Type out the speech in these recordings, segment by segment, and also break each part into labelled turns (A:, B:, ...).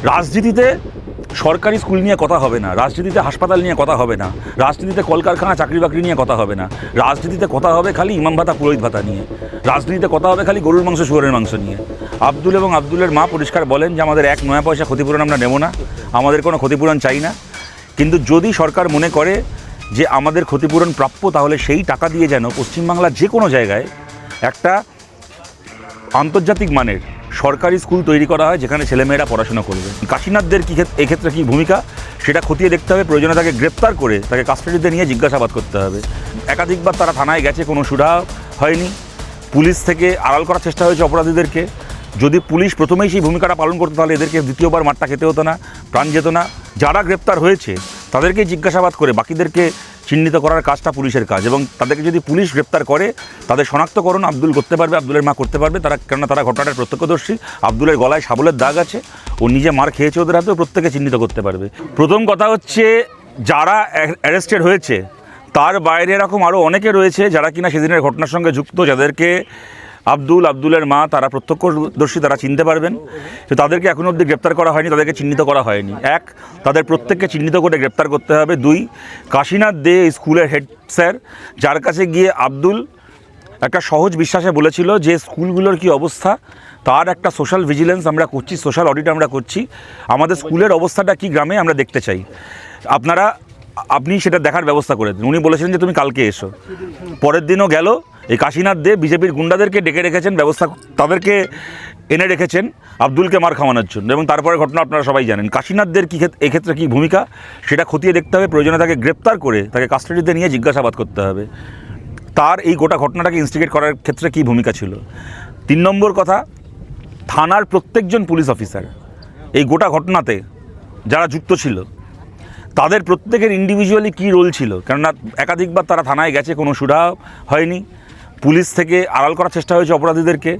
A: রাজনীতিতে সরকারি স্কুল নিয়ে কথা হবে না, রাজনীতিতে হাসপাতাল নিয়ে কথা হবে না, রাজনীতিতে কলকারখানা চাকরি বাকরি নিয়ে কথা হবে না, রাজনীতিতে কথা হবে খালি ইমাম ভাতা পুরোহিত ভাতা নিয়ে, রাজনীতিতে কথা হবে খালি গরুর মাংস শুয়োরের মাংস নিয়ে। আব্দুল এবং আব্দুলের মা পরিষ্কার বলেন যে আমাদের এক নয়া পয়সা ক্ষতিপূরণ আমরা নেব না, আমাদের কোনো ক্ষতিপূরণ চাই না। কিন্তু যদি সরকার মনে করে যে আমাদের ক্ষতিপূরণ প্রাপ্য, তাহলে সেই টাকা দিয়ে যেন পশ্চিমবাংলার যে কোনো জায়গায় একটা আন্তর্জাতিক মানের সরকারি স্কুল তৈরি করা হয়, যেখানে ছেলেমেয়েরা পড়াশোনা করবে। কাশীনাথদের কী এক্ষেত্রে কী ভূমিকা সেটা খতিয়ে দেখতে হবে, প্রয়োজনে তাকে গ্রেপ্তার করে তাকে কাস্টাডিতে নিয়ে জিজ্ঞাসাবাদ করতে হবে। একাধিকবার তারা থানায় গেছে, কোনো সুরাহা হয়নি, পুলিশ থেকে আড়াল করার চেষ্টা হয়েছে অপরাধীদেরকে। যদি পুলিশ প্রথমেই সেই ভূমিকাটা পালন করতো, তাহলে এদেরকে দ্বিতীয়বার মারটা খেতে হতো না, প্রাণ যেত না। যারা গ্রেপ্তার হয়েছে তাদেরকেই জিজ্ঞাসাবাদ করে বাকিদেরকে চিহ্নিত করার কাজটা পুলিশের কাজ, এবং তাদেরকে যদি পুলিশ গ্রেপ্তার করে তাদের শনাক্তকরণ আব্দুল করতে পারবে, আব্দুলের মা করতে পারবে। কেননা তারা ঘটনাটার প্রত্যক্ষদর্শী। আব্দুলের গলায় শাবলের দাগ আছে, ও নিজে মার খেয়েছে ওদের হাতেও, প্রত্যেকে চিহ্নিত করতে পারবে। প্রথম কথা হচ্ছে, যারা অ্যারেস্টেড হয়েছে তার বাইরে এরকম আরও অনেকে রয়েছে যারা কিনা সেদিনের ঘটনার সঙ্গে যুক্ত, যাদেরকে আব্দুলের মা তারা প্রত্যক্ষদর্শী, তারা চিনতে পারবেন। তো তাদেরকে এখনও অবধি গ্রেপ্তার করা হয়নি, তাদেরকে চিহ্নিত করা হয়নি। এক, তাদের প্রত্যেককে চিহ্নিত করে গ্রেপ্তার করতে হবে। দুই, কাশীনাথ দে স্কুলের হেড স্যার, যার কাছে গিয়ে আব্দুল একটা সহজ বিশ্বাসে বলেছিল যে স্কুলগুলোর কি অবস্থা, তার একটা সোশ্যাল ভিজিলেন্স আমরা করছি, সোশ্যাল অডিট আমরা করছি, আমাদের স্কুলের অবস্থাটা কি গ্রামে আমরা দেখতে চাই, আপনি সেটা দেখার ব্যবস্থা করে দিন। উনি বলেছিলেন যে তুমি কালকে এসো। পরের দিনও গেল। এই কাশীনাথ দে বিজেপির গুন্ডাদেরকে ডেকে রেখেছেন, তাদেরকে এনে রেখেছেন আব্দুলকে মার খাওয়ানোর জন্য, এবং তারপরে ঘটনা আপনারা সবাই জানেন। কাশীনাথদের এক্ষেত্রে কী ভূমিকা সেটা খতিয়ে দেখতে হবে, প্রয়োজনে তাকে গ্রেপ্তার করে তাকে কাস্টাডিতে নিয়ে জিজ্ঞাসাবাদ করতে হবে, তার এই গোটা ঘটনাটাকে ইনস্টিগেট করার ক্ষেত্রে কী ভূমিকা ছিল। 3 নম্বর কথা, থানার প্রত্যেকজন পুলিশ অফিসার এই গোটা ঘটনাতে যারা যুক্ত ছিল তাদের প্রত্যেকের ইন্ডিভিজুয়ালি কী রোল ছিল। কেননা একাধিকবার তারা থানায় গেছে, কোনো সুরাহা হয়নি, পুলিশ থেকে আড়াল করার চেষ্টা হয়েছে অপরাধীদেরকে।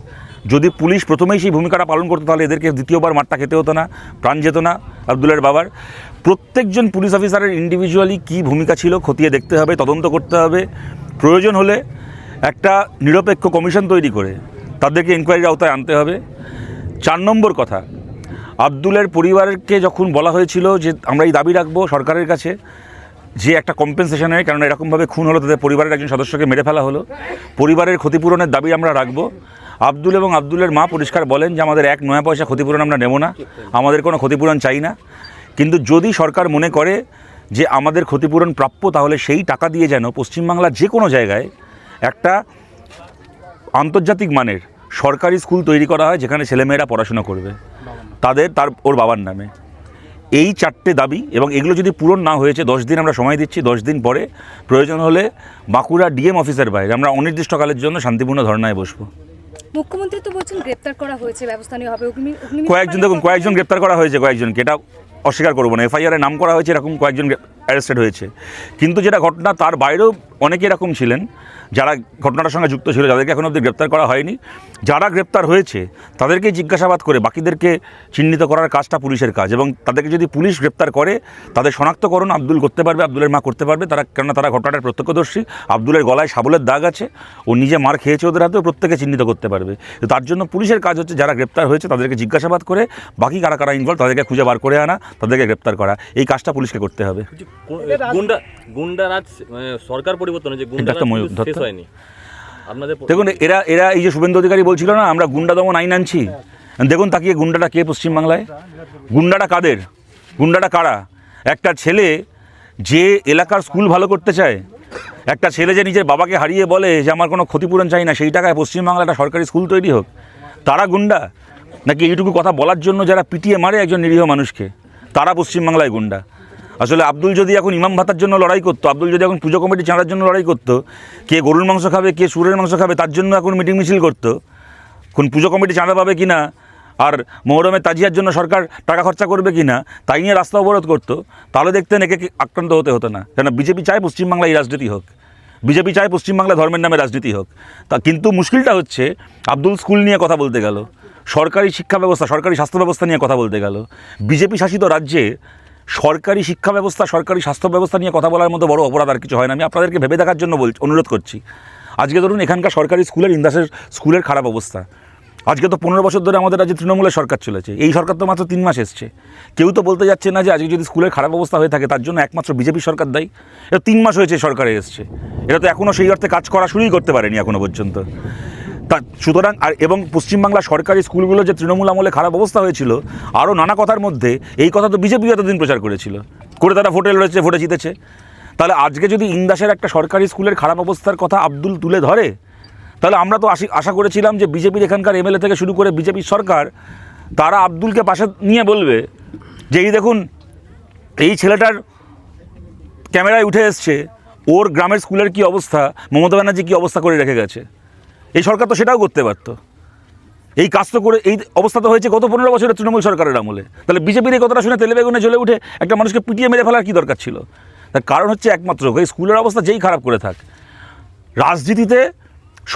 A: যদি পুলিশ প্রথমেই সেই ভূমিকাটা পালন করতো, তাহলে এদেরকে দ্বিতীয়বার মারটা খেতে হতো না, প্রাণ যেত না আব্দুলের বাবার। প্রত্যেকজন পুলিশ অফিসারের ইন্ডিভিজুয়ালি কী ভূমিকা ছিল খতিয়ে দেখতে হবে, তদন্ত করতে হবে। প্রয়োজন হলে একটা নিরপেক্ষ কমিশন তৈরি করে তাদেরকে ইনকোয়ারির আওতায় আনতে হবে। 4 নম্বর কথা, আব্দুলের পরিবারকে যখন বলা হয়েছিল যে আমরা এই দাবি রাখবো সরকারের কাছে যে একটা কম্পেনসেশনের, কারণ এরকমভাবে খুন হলো, তাদের পরিবারের একজন সদস্যকে মেরে ফেলা হলো, পরিবারের ক্ষতিপূরণের দাবি আমরা রাখবো। আব্দুল এবং আব্দুলের মা পরিষ্কার বলেন যে আমাদের এক নয়া পয়সা ক্ষতিপূরণ আমরা নেব না, আমাদের কোনো ক্ষতিপূরণ চাই না। কিন্তু যদি সরকার মনে করে যে আমাদের ক্ষতিপূরণ প্রাপ্য, তাহলে সেই টাকা দিয়ে যেন পশ্চিমবাংলার যে কোনো জায়গায় একটা আন্তর্জাতিক মানের সরকারি স্কুল তৈরি করা হয়, যেখানে ছেলেমেয়েরা পড়াশোনা করবে ওর বাবার নামে। এই 4টে দাবি, এবং এগুলো যদি পূরণ না হয়েছে, 10 দিন আমরা সময় দিচ্ছি, 10 দিন পরে প্রয়োজন হলে বাঁকুড়া ডিএম অফিসের বাইরে আমরা অনির্দিষ্টকালের জন্য শান্তিপূর্ণ ধর্নায় বসবো।
B: মুখ্যমন্ত্রী তো বলছেন গ্রেপ্তার করা হয়েছে, ব্যবস্থা নেওয়া হবে।
A: কয়েকজন গ্রেপ্তার করা হয়েছে, কয়েকজনকে, এটা অস্বীকার করবো না। এফআইআরে নাম করা হয়েছে, এরকম কয়েকজন অ্যারেস্টেড হয়েছে। কিন্তু যেটা ঘটনা, তার বাইরেও অনেকে এরকম ছিলেন যারা ঘটনাটার সঙ্গে যুক্ত ছিল, যাদেরকে এখন অবধি গ্রেপ্তার করা হয়নি। যারা গ্রেপ্তার হয়েছে তাদেরকেই জিজ্ঞাসাবাদ করে বাকিদেরকে চিহ্নিত করার কাজটা পুলিশের কাজ, এবং তাদেরকে যদি পুলিশ গ্রেপ্তার করে তাদের শনাক্তকরণ আব্দুল করতে পারবে, আব্দুলের মা করতে পারবে। কেননা তারা ঘটনাটার প্রত্যক্ষদর্শী। আব্দুলের গলায় শাবলের দাগ আছে, ও নিজে মার খেয়েছে ওদের হাতেও, প্রত্যেকে চিহ্নিত করতে পারবে। তার জন্য পুলিশের কাজ হচ্ছে যারা গ্রেপ্তার হয়েছে তাদেরকে জিজ্ঞাসাবাদ করে বাকি কারা কারা ইনভলভ তাদেরকে খুঁজে বার করে আনা, তাদেরকে গ্রেপ্তার করা। এই কাজটা পুলিশকে করতে হবে।
C: গুন্ডারাজ সরকার পরিবর্তন হয়েছে, গুন্ডারাজ শেষ হয়নি।
A: দেখুন, এরা এই যে শুভেন্দু অধিকারী বলছিল না আমরা গুন্ডা দমন আইন আনছি, দেখুন তাকিয়ে গুন্ডাটা কে পশ্চিমবাংলায়। গুন্ডাটা কাদের, গুন্ডাটা কারা? একটা ছেলে যে এলাকার স্কুল ভালো করতে চায়, একটা ছেলে যে নিজের বাবাকে হারিয়ে বলে যে আমার কোনো ক্ষতিপূরণ চাই না, সেই টাকায় পশ্চিমবাংলা একটা সরকারি স্কুল তৈরি হোক, তারা গুন্ডা? নাকি এইটুকু কথা বলার জন্য যারা পিটিয়ে মারে একজন নিরীহ মানুষকে, তারা পশ্চিমবাংলায় গুন্ডা? আসলে আব্দুল যদি এখন ইমাম ভাতার জন্য লড়াই করতো, আব্দুল যদি এখন পুজো কমিটি চাঁদার জন্য লড়াই করতো, কে গরুর মাংস খাবে কে সুরের মাংস খাবে তার জন্য এখন মিটিং মিছিল করতো, কোন পুজো কমিটি চাঁদা পাবে কি না, আর মহরমের তাজিয়ার জন্য সরকার টাকা খরচা করবে কি না, তাই নিয়ে রাস্তা অবরোধ করতো, তাহলে দেখতেন একে আক্রান্ত হতো না। কেন বিজেপি চায় পশ্চিমবাংলায় এই রাজনীতি হোক, বিজেপি চায় পশ্চিমবাংলা ধর্মের নামে রাজনীতি হোক। কিন্তু মুশকিলটা হচ্ছে আব্দুল স্কুল নিয়ে কথা বলতে গেল, সরকারি শিক্ষা ব্যবস্থা, সরকারি স্বাস্থ্য ব্যবস্থা নিয়ে কথা বলতে গেল। বিজেপি শাসিত রাজ্যে সরকারি শিক্ষা ব্যবস্থা, সরকারি স্বাস্থ্য ব্যবস্থা নিয়ে কথা বলার মতো বড় অপরাধ আর কিছু হয় না। আমি আপনাদেরকে ভেবে দেখার জন্য অনুরোধ করছি। আজকে ধরুন এখানকার সরকারি স্কুলের ইন্দাসের স্কুলের খারাপ অবস্থা, আজকে তো 15 বছর ধরে আমাদের রাজ্যে তৃণমূলের সরকার চলেছে, এই সরকার তো মাত্র 3 মাস এসছে। কেউ তো বলতে যাচ্ছে না যে আজকে যদি স্কুলের খারাপ অবস্থা হয়ে থাকে তার জন্য একমাত্র বিজেপি সরকার দায়ী। এটা 3 মাস হয়েছে সরকারে এসছে, এটা তো এখনও সেই অর্থে কাজ করা শুরুই করতে পারেনি এখনও পর্যন্ত। তা সুতরাং এবং পশ্চিমবাংলা সরকারি স্কুলগুলো যে তৃণমূল আমলে খারাপ অবস্থা হয়েছিল, আরও নানা কথার মধ্যে এই কথা তো বিজেপি এতদিন প্রচার করেছিল, করে তারা ভোটে লড়েছে, ভোটে জিতেছে। তাহলে আজকে যদি ইন্দাসের একটা সরকারি স্কুলের খারাপ অবস্থার কথা আব্দুল তুলে ধরে, তাহলে আমরা তো আশা করেছিলাম যে বিজেপির এখানকার এমএলএ থেকে শুরু করে বিজেপির সরকার তারা আব্দুলকে পাশে নিয়ে বলবে যে এই দেখুন এই ছেলেটার ক্যামেরায় উঠে এসছে, ওর গ্রামের স্কুলের কী অবস্থা, মমতা ব্যানার্জি কী অবস্থা করে রেখে গেছে। এই সরকার তো সেটাও করতে পারতো। এই কাজ তো করে এই অবস্থা তো হয়েছে গত 15 বছরের তৃণমূল সরকারের আমলে। তাহলে বিজেপির এই কথাটা শুনে তেলে বেগুনে জ্বলে উঠে একটা মানুষকে পিটিয়ে মেরে ফেলার কী দরকার ছিল? তার কারণ হচ্ছে একমাত্র এই স্কুলের অবস্থা যেই খারাপ করে থাক, রাজনীতিতে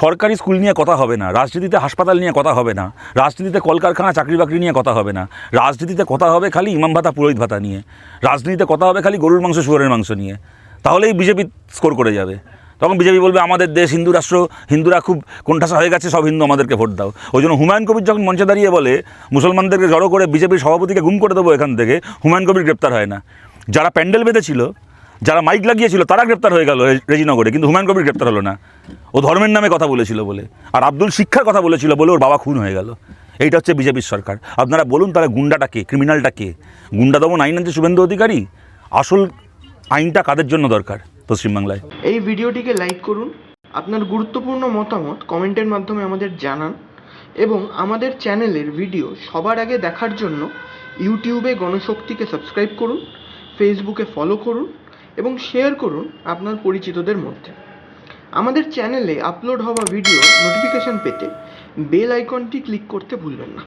A: সরকারি স্কুল নিয়ে কথা হবে না, রাজনীতিতে হাসপাতাল নিয়ে কথা হবে না, রাজনীতিতে কলকারখানা চাকরি বাকরি নিয়ে কথা হবে না, রাজনীতিতে কথা হবে খালি ইমাম ভাতা পুরোহিত ভাতা নিয়ে, রাজনীতিতে কথা হবে খালি গরুর মাংস শুয়োরের মাংস নিয়ে। তাহলেই বিজেপি স্কোর করে যাবে। তখন বিজেপি বলবে আমাদের দেশ হিন্দু রাষ্ট্র, হিন্দুরা খুব কোণঠাসা হয়ে গেছে, সব হিন্দু আমাদেরকে ভোট দাও। ওই জন্য হুমায়ুন কবির যখন মঞ্চে দাঁড়িয়ে বলে মুসলমানদেরকে জড়ো করে বিজেপির সভাপতিকে গুম করে দেবো এখান থেকে, হুমায়ুন কবির গ্রেপ্তার হয় না। যারা প্যান্ডেল বেঁধেছিল, যারা মাইক লাগিয়েছিল তারা গ্রেপ্তার হয়ে গেল রেজিনগরে, কিন্তু হুমায়ুন কবির গ্রেপ্তার হলো না। ও ধর্মের নামে কথা বলেছিল বলে, আর আব্দুল শিক্ষার কথা বলেছিল বলে ওর বাবা খুন হয়ে গেল। এইটা হচ্ছে বিজেপির সরকার। আপনারা বলুন তাহলে গুন্ডাটা কে, ক্রিমিনালটা কে? গুন্ডা দমন আইন আনছে শুভেন্দু অধিকারী। আসল আইনটা কাদের জন্য দরকার পশ্চিমবাংলায়?
D: এই ভিডিওটিকে লাইক করুন, আপনার গুরুত্বপূর্ণ মতামত কমেন্টের মাধ্যমে আমাদের জানান এবং আমাদের চ্যানেলের ভিডিও সবার আগে দেখার জন্য ইউটিউবে গণশক্তিকে সাবস্ক্রাইব করুন, ফেসবুকে ফলো করুন এবং শেয়ার করুন আপনার পরিচিতদের মধ্যে। আমাদের চ্যানেলে আপলোড হওয়া ভিডিও নোটিফিকেশন পেতে বেল আইকনটি ক্লিক করতে ভুলবেন না।